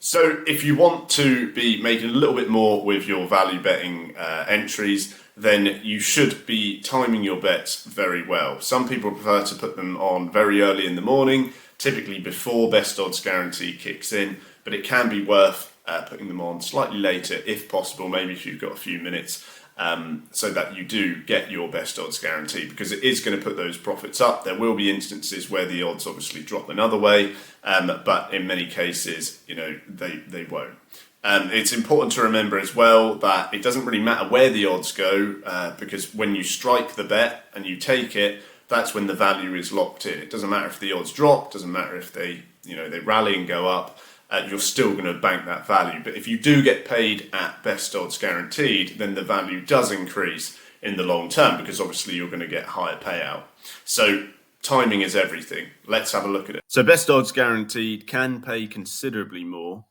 So if you want to be making a little bit more with your value betting entries, then you should be timing your bets very well. Some people prefer to put them on very early in the morning, typically before best odds guarantee kicks in, but it can be worth putting them on slightly later if possible, maybe if you've got a few minutes, so that you do get your best odds guarantee, because it is going to put those profits up. There will be instances where the odds obviously drop another way, but in many cases, they won't. It's important to remember as well that it doesn't really matter where the odds go, because when you strike the bet and you take it, that's when the value is locked in. It doesn't matter if the odds drop, doesn't matter if they rally and go up. You're still going to bank that value. But if you do get paid at best odds guaranteed, then the value does increase in the long term, because obviously you're going to get higher payout. So timing is everything. Let's have a look at it. So best odds guaranteed can pay considerably more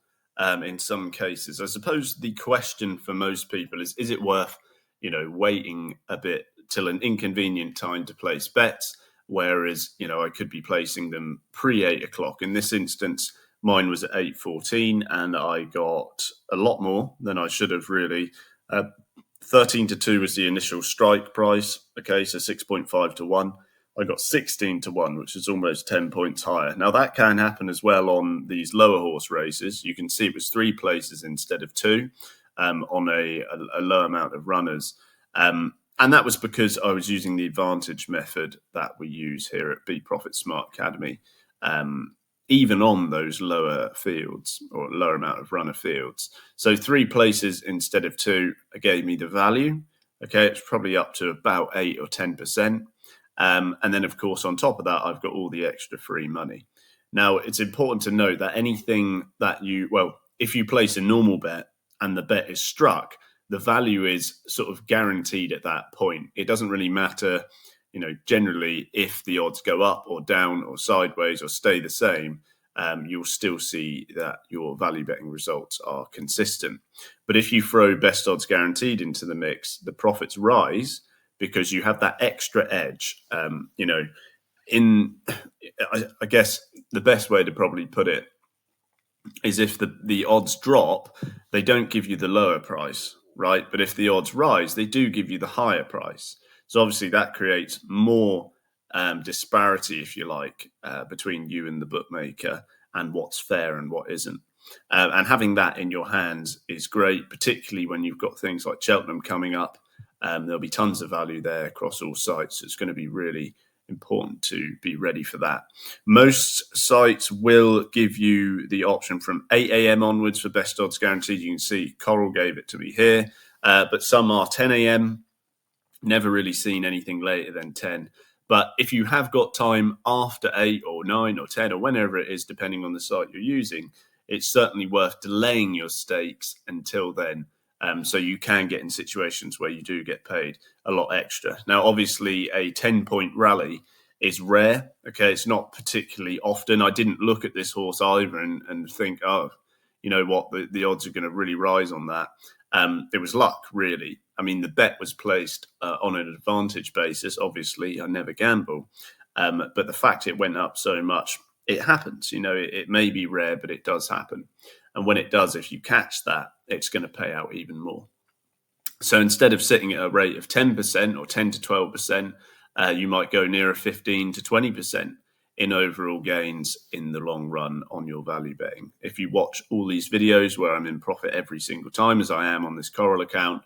in some cases. I suppose the question for most people is it worth, waiting a bit till an inconvenient time to place bets, whereas, I could be placing them pre 8 o'clock. In this instance, mine was at 8:14 and I got a lot more than I should have really. 13-2 was the initial strike price. Okay, so 6.5 to 1. I got 16 to 1, which is almost 10 points higher. Now that can happen as well on these lower horse races. You can see it was 3 places instead of 2 on a low amount of runners. And that was because I was using the advantage method that we use here at BeProfitSmart Academy. Even on those lower fields or lower amount of runner fields. So 3 places instead of 2 gave me the value. Okay, it's probably up to about 8 or 10%. And then, of course, on top of that, I've got all the extra free money. Now, it's important to note that anything that if you place a normal bet and the bet is struck, the value is sort of guaranteed at that point. It doesn't really matter, generally, if the odds go up or down or sideways or stay the same, you'll still see that your value betting results are consistent. But if you throw best odds guaranteed into the mix, the profits rise because you have that extra edge. I guess the best way to probably put it is if the odds drop, they don't give you the lower price, right? But if the odds rise, they do give you the higher price. So obviously that creates more disparity, if you like, between you and the bookmaker and what's fair and what isn't. And having that in your hands is great, particularly when you've got things like Cheltenham coming up. There'll be tons of value there across all sites. It's going to be really important to be ready for that. Most sites will give you the option from 8 a.m. onwards for best odds guaranteed. You can see Coral gave it to me here, but some are 10 a.m. Never really seen anything later than 10. But if you have got time after 8 or 9 or 10 or whenever it is, depending on the site you're using, it's certainly worth delaying your stakes until then. So you can get in situations where you do get paid a lot extra. Now, obviously, a 10-point rally is rare. Okay, it's not particularly often. I didn't look at this horse either and think, oh, you know what, the odds are going to really rise on that. It was luck, really. I mean, the bet was placed on an advantage basis. Obviously, I never gamble. But the fact it went up so much, it happens. It may be rare, but it does happen. And when it does, if you catch that, it's going to pay out even more. So instead of sitting at a rate of 10% or 10 to 12%, you might go nearer 15 to 20% in overall gains in the long run on your value betting. If you watch all these videos where I'm in profit every single time, as I am on this Coral account,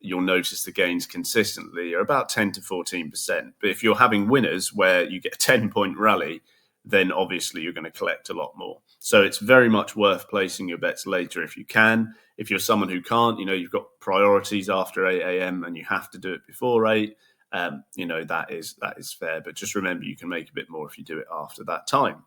you'll notice the gains consistently are about 10 to 14%. But if you're having winners where you get a 10-point rally, then obviously you're going to collect a lot more. So it's very much worth placing your bets later if you can. If you're someone who can't, you've got priorities after 8 a.m. and you have to do it before 8, that is fair. But just remember, you can make a bit more if you do it after that time.